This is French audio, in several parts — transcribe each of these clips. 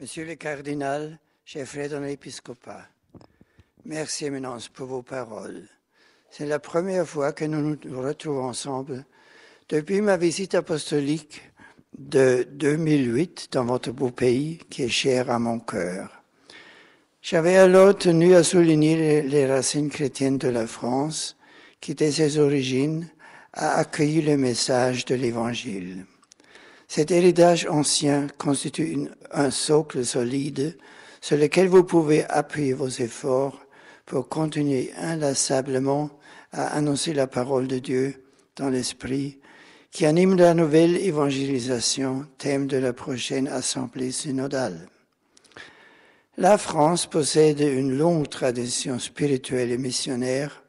Monsieur le cardinal, chers frères dans l'épiscopat, merci éminence pour vos paroles. C'est la première fois que nous nous retrouvons ensemble depuis ma visite apostolique de 2008 dans votre beau pays qui est cher à mon cœur. J'avais alors tenu à souligner les racines chrétiennes de la France qui, dès ses origines, a accueilli le message de l'Évangile. Cet héritage ancien constitue un socle solide sur lequel vous pouvez appuyer vos efforts pour continuer inlassablement à annoncer la parole de Dieu dans l'esprit qui anime la nouvelle évangélisation, thème de la prochaine assemblée synodale. La France possède une longue tradition spirituelle et missionnaire,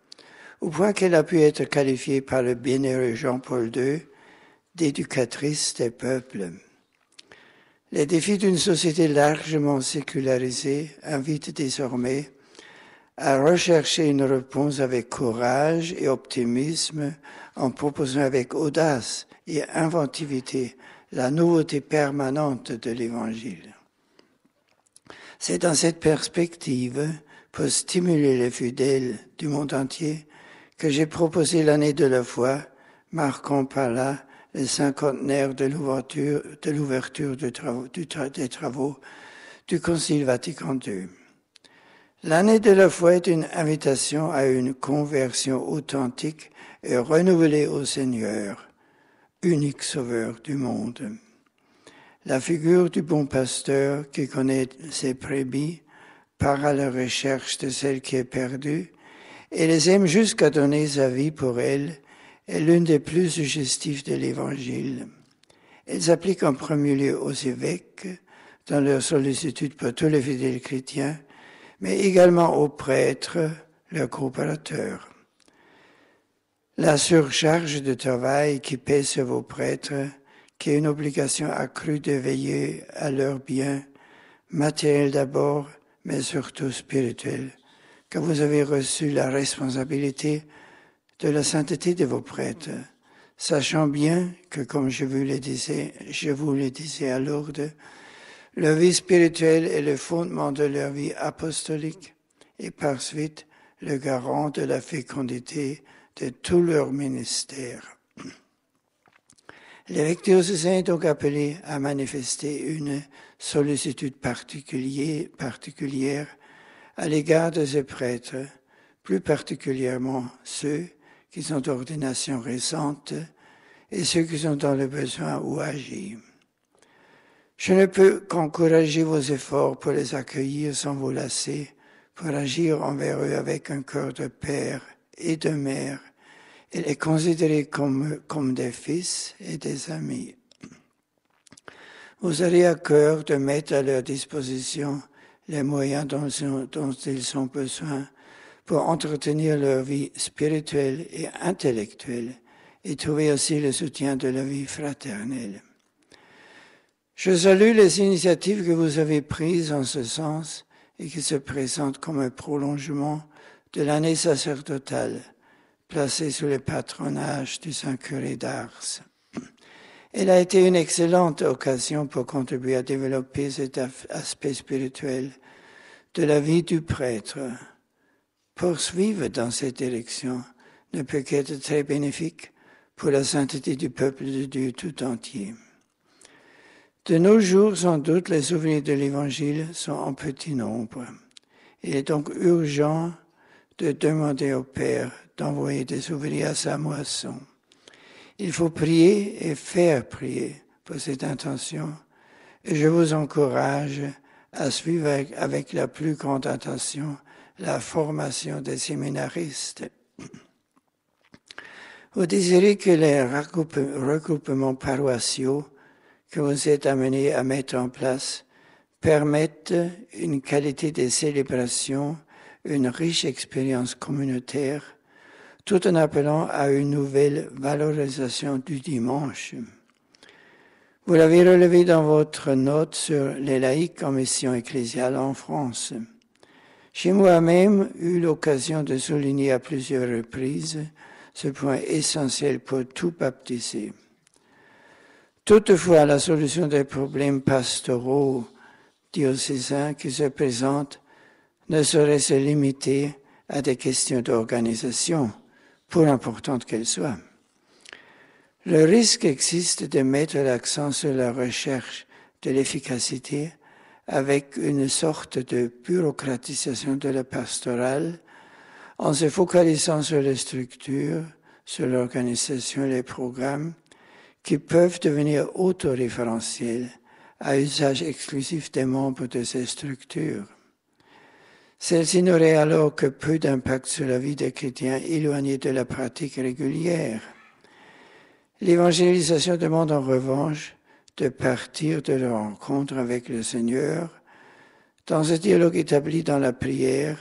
au point qu'elle a pu être qualifiée par le bienheureux Jean-Paul II d'éducatrice des peuples. Les défis d'une société largement sécularisée invitent désormais à rechercher une réponse avec courage et optimisme en proposant avec audace et inventivité la nouveauté permanente de l'Évangile. C'est dans cette perspective, pour stimuler les fidèles du monde entier, que j'ai proposé l'année de la foi, marquant par là le cinquantenaire de l'ouverture des travaux du Concile Vatican II. L'année de la foi est une invitation à une conversion authentique et renouvelée au Seigneur, unique sauveur du monde. La figure du bon pasteur qui connaît ses brebis part à la recherche de celle qui est perdue et les aime jusqu'à donner sa vie pour elle est l'une des plus suggestives de l'Évangile. Elle s'applique en premier lieu aux évêques dans leur sollicitude pour tous les fidèles chrétiens, mais également aux prêtres, leurs coopérateurs. La surcharge de travail qui pèse sur vos prêtres, qui est une obligation accrue de veiller à leurs biens, matériels d'abord, mais surtout spirituels, que vous avez reçu la responsabilité de la sainteté de vos prêtres, sachant bien que, comme je vous le disais à Lourdes, leur vie spirituelle est le fondement de leur vie apostolique et par suite le garant de la fécondité de tout leur ministère. L'évêque diocésain est donc appelé à manifester une sollicitude particulière à l'égard de ses prêtres, plus particulièrement ceux qui sont d'ordination récente et ceux qui sont dans le besoin ou âgés. Je ne peux qu'encourager vos efforts pour les accueillir sans vous lasser, pour agir envers eux avec un cœur de père et de mère et les considérer comme des fils et des amis. Vous aurez à cœur de mettre à leur disposition les moyens dont ils ont besoin pour entretenir leur vie spirituelle et intellectuelle et trouver aussi le soutien de la vie fraternelle. Je salue les initiatives que vous avez prises en ce sens et qui se présentent comme un prolongement de l'année sacerdotale placée sous le patronage du Saint-Curé d'Ars. Elle a été une excellente occasion pour contribuer à développer cet aspect spirituel de la vie du prêtre. Poursuivre dans cette direction ne peut qu'être très bénéfique pour la sainteté du peuple de Dieu tout entier. De nos jours, sans doute, les ouvriers de l'Évangile sont en petit nombre. Il est donc urgent de demander au Père d'envoyer des ouvriers à sa moisson. Il faut prier et faire prier pour cette intention, et je vous encourage à suivre avec la plus grande attention la formation des séminaristes. Vous désirez que les regroupements paroissiaux que vous êtes amenés à mettre en place permettent une qualité de célébration, une riche expérience communautaire, tout en appelant à une nouvelle valorisation du dimanche. Vous l'avez relevé dans votre note sur les laïcs en mission ecclésiale en France. J'ai moi-même eu l'occasion de souligner à plusieurs reprises ce point essentiel pour tout baptisé. Toutefois, la solution des problèmes pastoraux diocésains qui se présentent ne sauraient se limiter à des questions d'organisation, pour importantes qu'elles soient. Le risque existe de mettre l'accent sur la recherche de l'efficacité avec une sorte de bureaucratisation de la pastorale en se focalisant sur les structures, sur l'organisation et les programmes qui peuvent devenir autoréférentiels à usage exclusif des membres de ces structures. Celles-ci n'auraient alors que peu d'impact sur la vie des chrétiens éloignés de la pratique régulière. L'évangélisation demande en revanche de partir de la rencontre avec le Seigneur dans un dialogue établi dans la prière,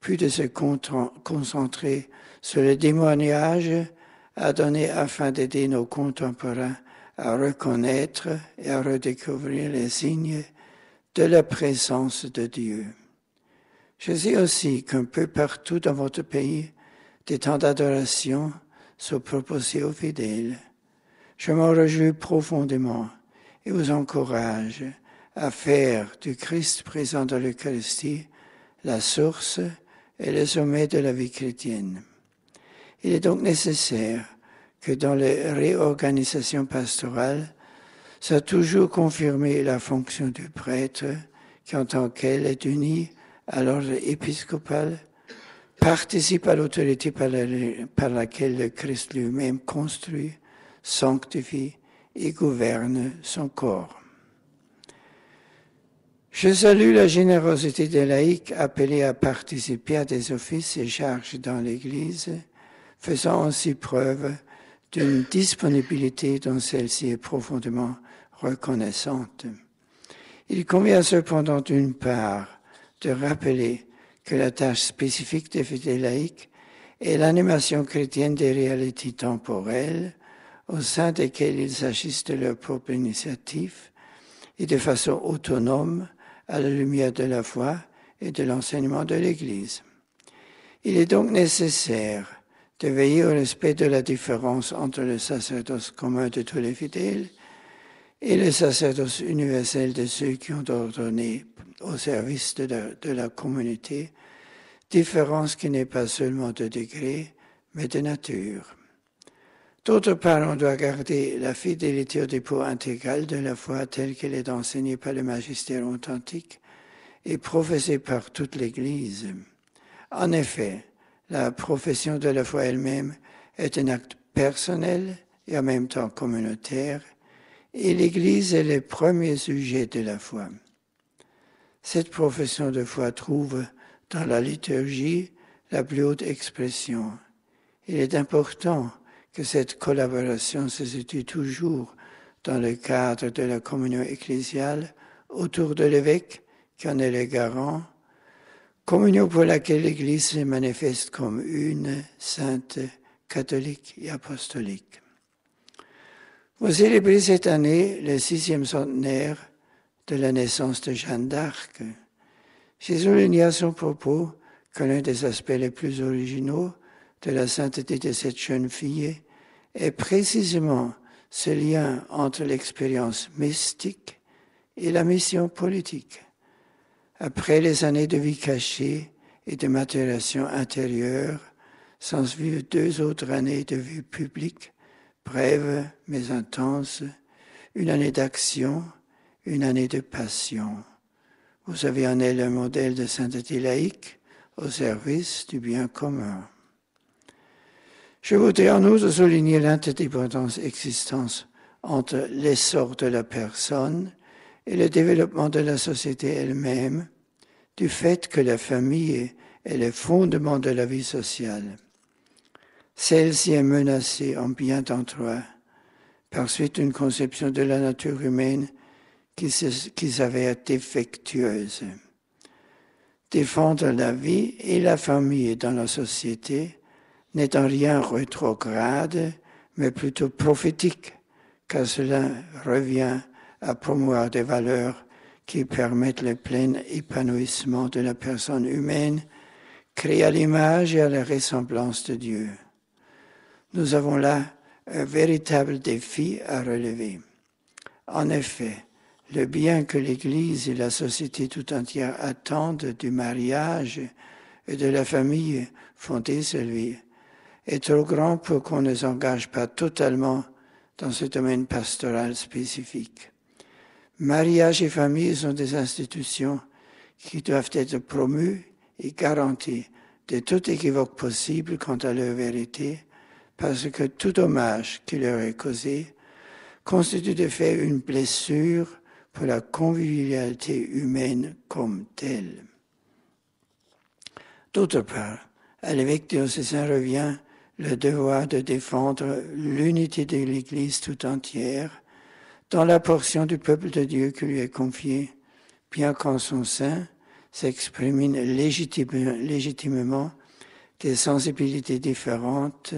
puis de se concentrer sur le témoignage à donner afin d'aider nos contemporains à reconnaître et à redécouvrir les signes de la présence de Dieu. Je sais aussi qu'un peu partout dans votre pays, des temps d'adoration sont proposés aux fidèles. Je m'en réjouis profondément et vous encourage à faire du Christ présent dans l'Eucharistie la source et le sommet de la vie chrétienne. Il est donc nécessaire que dans les réorganisations pastorales soit toujours confirmée la fonction du prêtre qui en tant qu'elle est unie à l'ordre épiscopal, participe à l'autorité par laquelle le Christ lui-même construit, sanctifie et gouverne son corps. Je salue la générosité des laïcs appelés à participer à des offices et charges dans l'Église, faisant ainsi preuve d'une disponibilité dont celle-ci est profondément reconnaissante. Il convient cependant d'une part de rappeler que la tâche spécifique des fidèles laïcs est l'animation chrétienne des réalités temporelles au sein desquelles ils agissent de leur propre initiative et de façon autonome à la lumière de la foi et de l'enseignement de l'Église. Il est donc nécessaire de veiller au respect de la différence entre le sacerdoce commun de tous les fidèles et le sacerdoce universel de ceux qui ont ordonné au service de la communauté, différence qui n'est pas seulement de degré, mais de nature. D'autre part, on doit garder la fidélité au dépôt intégral de la foi telle qu'elle est enseignée par le magistère authentique et professée par toute l'Église. En effet, la profession de la foi elle-même est un acte personnel et en même temps communautaire, et l'Église est le premier sujet de la foi. Cette profession de foi trouve dans la liturgie la plus haute expression. Il est important que cette collaboration se situe toujours dans le cadre de la communion ecclésiale autour de l'évêque qui en est le garant, communion pour laquelle l'Église se manifeste comme une, sainte, catholique et apostolique. Vous célébrez cette année le 6e centenaire de la naissance de Jeanne d'Arc. J'ai souligné à son propos que l'un des aspects les plus originaux de la sainteté de cette jeune fille est précisément ce lien entre l'expérience mystique et la mission politique. Après les années de vie cachée et de maturation intérieure, s'en suivent 2 autres années de vie publique, brèves mais intenses, une année d'action, une année de passion. Vous avez en elle un modèle de sainteté laïque au service du bien commun. Je voudrais en outre souligner l'interdépendance existence entre l'essor de la personne et le développement de la société elle-même, du fait que la famille est le fondement de la vie sociale. Celle-ci est menacée en bien d'endroits par suite d'une conception de la nature humaine qui s'avère défectueuse. Défendre la vie et la famille dans la société n'est en rien rétrograde, mais plutôt prophétique, car cela revient à promouvoir des valeurs qui permettent le plein épanouissement de la personne humaine, créée à l'image et à la ressemblance de Dieu. Nous avons là un véritable défi à relever. En effet, le bien que l'Église et la société tout entière attendent du mariage et de la famille fondée sur lui est trop grand pour qu'on ne s'engage pas totalement dans ce domaine pastoral spécifique. Mariage et famille sont des institutions qui doivent être promues et garanties de tout équivoque possible quant à leur vérité, parce que tout dommage qui leur est causé constitue de fait une blessure pour la convivialité humaine comme telle. D'autre part, à l'évêque diocésain revient le devoir de défendre l'unité de l'Église tout entière dans la portion du peuple de Dieu qui lui est confiée, bien qu'en son sein s'expriment légitimement des sensibilités différentes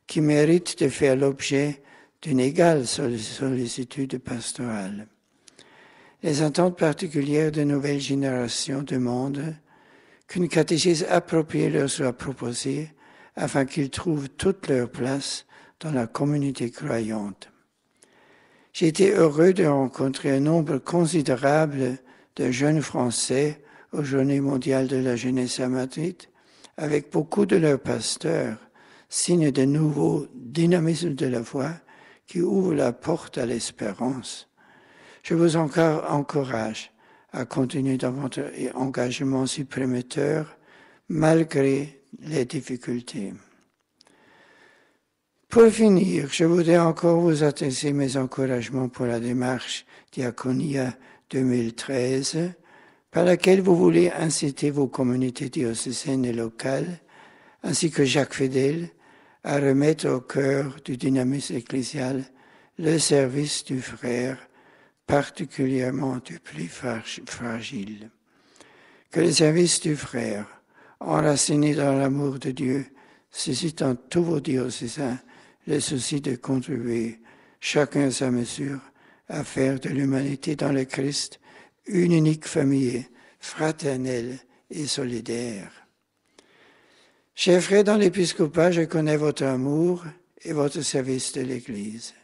qui méritent de faire l'objet d'une égale sollicitude pastorale. Les attentes particulières de nouvelles générations demandent qu'une catéchèse appropriée leur soit proposée afin qu'ils trouvent toute leur place dans la communauté croyante. J'ai été heureux de rencontrer un nombre considérable de jeunes Français aux Journées mondiales de la jeunesse à Madrid, avec beaucoup de leurs pasteurs, signe de nouveau dynamisme de la foi qui ouvre la porte à l'espérance. Je vous encourage à continuer dans votre engagement si prometteur malgré les difficultés. Pour finir, je voudrais encore vous adresser mes encouragements pour la démarche Diaconia 2013, par laquelle vous voulez inciter vos communautés diocésaines et locales, ainsi que Jacques Fedel, à remettre au cœur du dynamisme ecclésial le service du frère, particulièrement du plus fragile. Que le service du frère, enraciné dans l'amour de Dieu, suscite en tous vos diocésains le souci de contribuer, chacun à sa mesure, à faire de l'humanité dans le Christ une unique famille fraternelle et solidaire. Chers frères dans l'épiscopat, je connais votre amour et votre service de l'Église,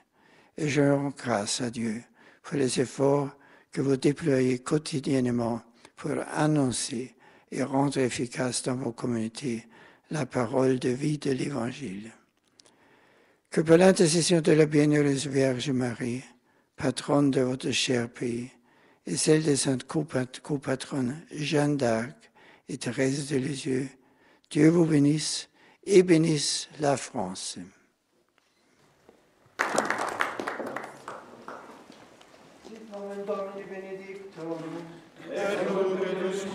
et je rends grâce à Dieu pour les efforts que vous déployez quotidiennement pour annoncer et rendre efficace dans vos communautés la parole de vie de l'Évangile. Que par l'intercession de la bienheureuse Vierge Marie, patronne de votre cher pays, et celle des saintes copatronnes Jeanne d'Arc et Thérèse de Lisieux, Dieu vous bénisse et bénisse la France. Domini benedictum, et nunc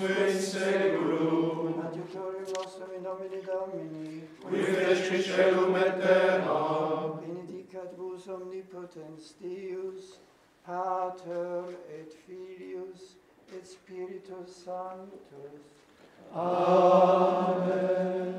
in seculum, Adiutorium nostrum in nomine Domini, qui fecit caelum et terra, benedicat vos omnipotens Deus, Pater et Filius et Spiritus Sanctus. Amen.